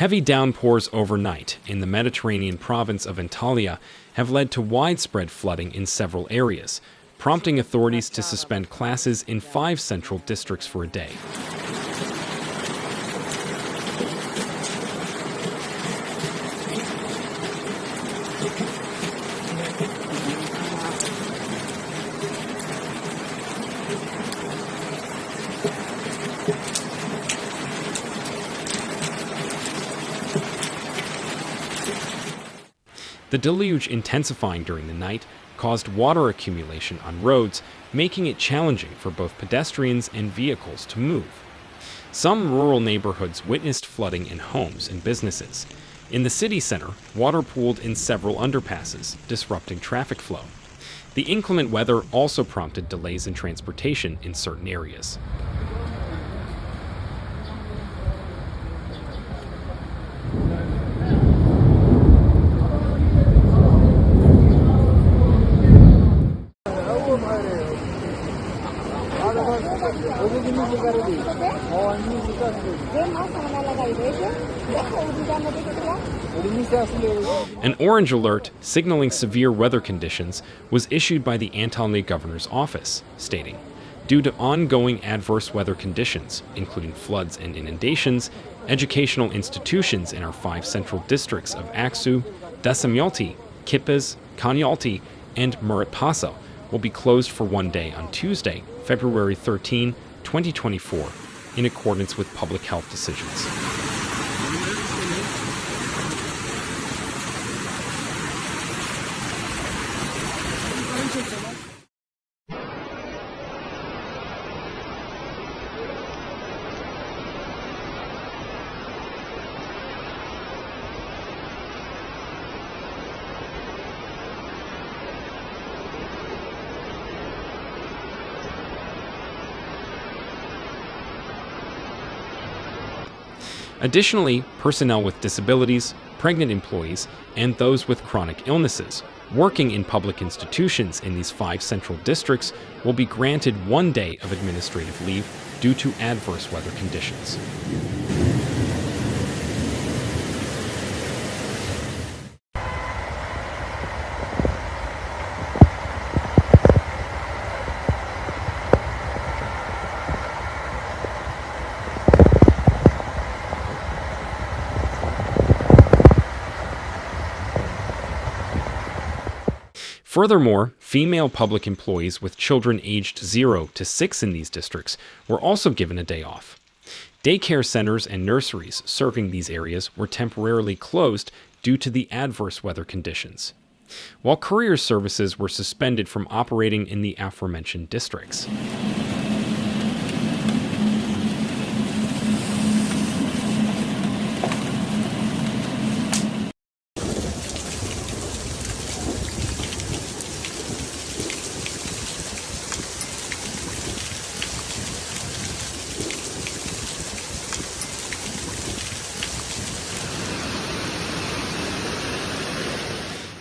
Heavy downpours overnight in the Mediterranean province of Antalya have led to widespread flooding in several areas, prompting authorities to suspend classes in 5 central districts for a day. The deluge intensifying during the night caused water accumulation on roads, making it challenging for both pedestrians and vehicles to move. Some rural neighborhoods witnessed flooding in homes and businesses. In the city center, water pooled in several underpasses, disrupting traffic flow. The inclement weather also prompted delays in transportation in certain areas. An orange alert signaling severe weather conditions was issued by the Antalya governor's office, stating, due to ongoing adverse weather conditions, including floods and inundations, educational institutions in our 5 central districts of Aksu, Desamyalty, Kipes, Konyaaltı, and Muratpaşa will be closed for 1 day on Tuesday, February 13, 2024, in accordance with public health decisions. Additionally, personnel with disabilities, pregnant employees, and those with chronic illnesses working in public institutions in these 5 central districts will be granted 1 day of administrative leave due to adverse weather conditions. Furthermore, female public employees with children aged 0 to 6 in these districts were also given a day off. Daycare centers and nurseries serving these areas were temporarily closed due to the adverse weather conditions, while courier services were suspended from operating in the aforementioned districts.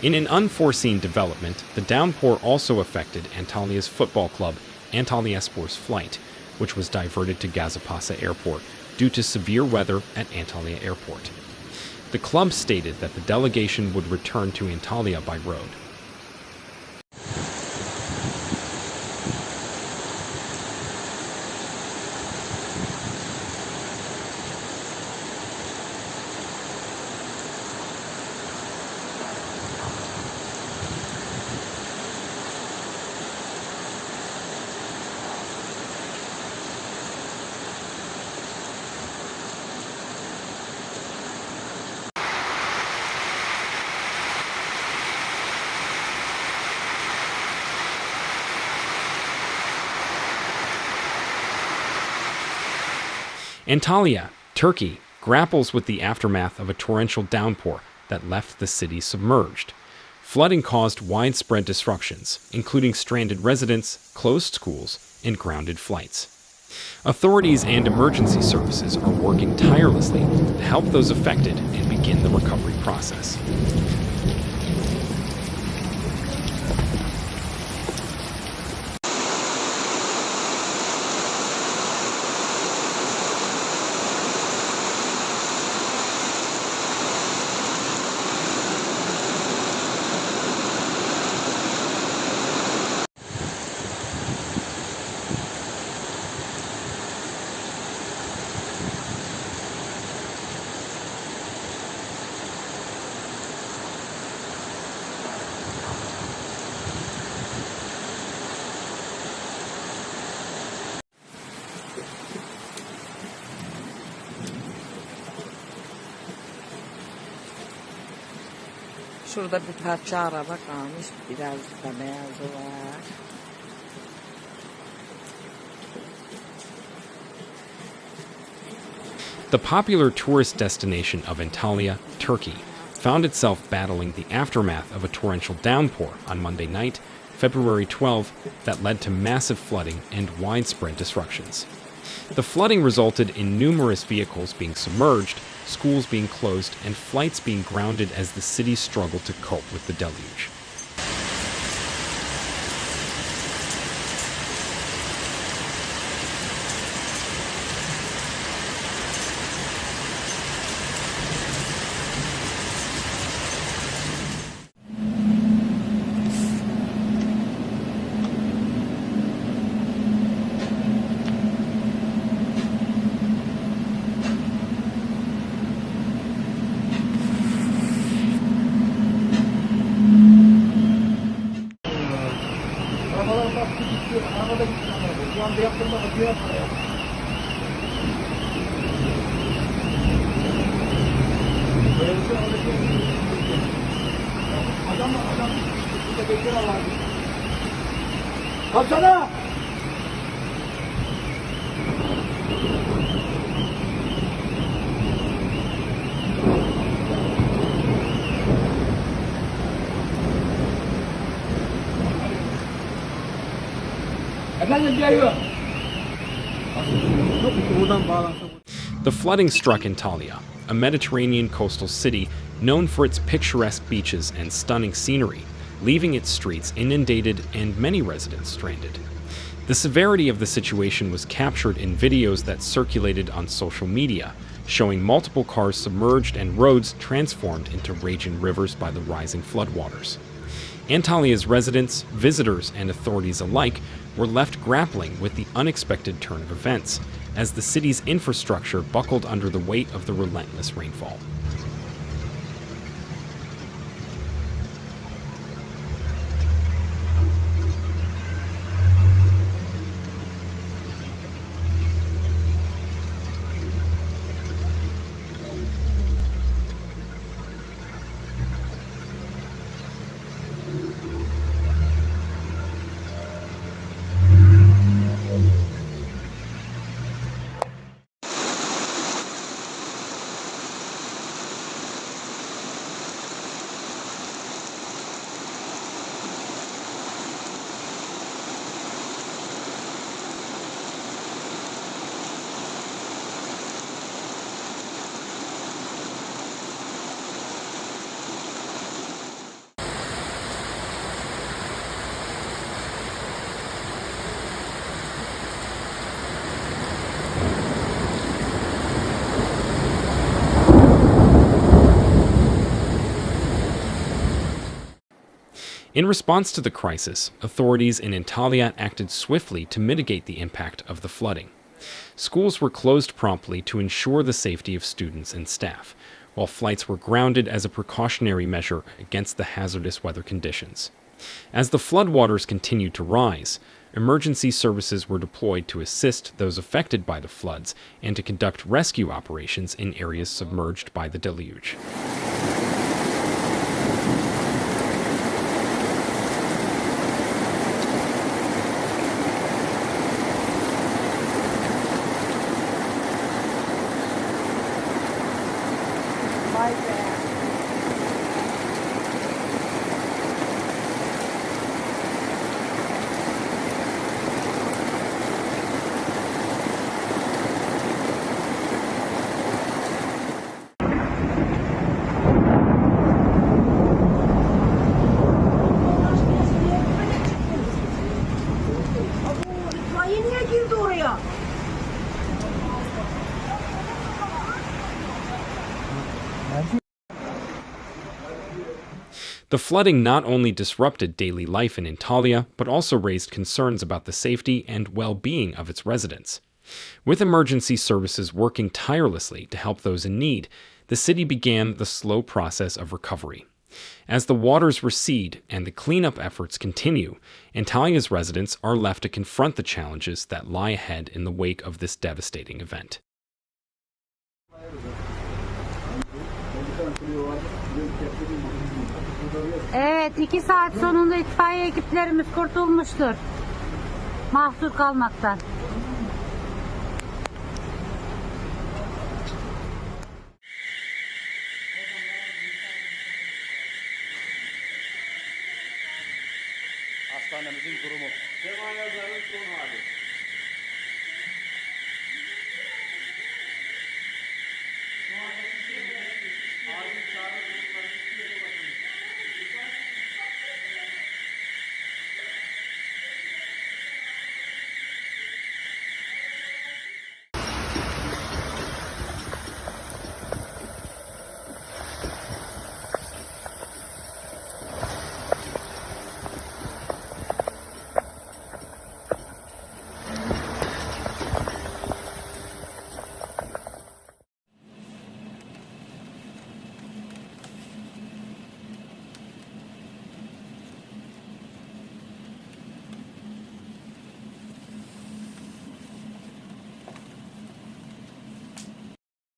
In an unforeseen development, the downpour also affected Antalya's football club, Antalyaspor's flight, which was diverted to Gazipaşa Airport due to severe weather at Antalya Airport. The club stated that the delegation would return to Antalya by road. Antalya, Turkey, grapples with the aftermath of a torrential downpour that left the city submerged. Flooding caused widespread disruptions, including stranded residents, closed schools, and grounded flights. Authorities and emergency services are working tirelessly to help those affected and begin the recovery process. Şurada bir parça araba kalmış. Biraz da beyazı var. The popular tourist destination of Antalya, Turkey, found itself battling the aftermath of a torrential downpour on Monday night, February 12, that led to massive flooding and widespread disruptions. The flooding resulted in numerous vehicles being submerged, schools being closed, and flights being grounded as the city struggled to cope with the deluge. Arabalar baktı gitti, arabada gitti araba. Şu anda yaptırma atıyor paraya. Böyle bir şey alacak. Adam. Burada bekler Allah'ım. Kalksana! Efendim geliyor. Buradan bağlantı. The flooding struck Antalya, a Mediterranean coastal city known for its picturesque beaches and stunning scenery, leaving its streets inundated and many residents stranded. The severity of the situation was captured in videos that circulated on social media, showing multiple cars submerged and roads transformed into raging rivers by the rising floodwaters. Antalya's residents, visitors, and authorities alike were left grappling with the unexpected turn of events, as the city's infrastructure buckled under the weight of the relentless rainfall. In response to the crisis, authorities in Antalya acted swiftly to mitigate the impact of the flooding. Schools were closed promptly to ensure the safety of students and staff, while flights were grounded as a precautionary measure against the hazardous weather conditions. As the floodwaters continued to rise, emergency services were deployed to assist those affected by the floods and to conduct rescue operations in areas submerged by the deluge. Niye girdi oraya? The flooding not only disrupted daily life in Antalya, but also raised concerns about the safety and well-being of its residents. With emergency services working tirelessly to help those in need, the city began the slow process of recovery. As the waters recede and the cleanup efforts continue, Antalya's residents are left to confront the challenges that lie ahead in the wake of this devastating event. Evet, 2 saat sonunda itfaiye ekiplerimiz kurtulmuştur mahsur kalmaktan.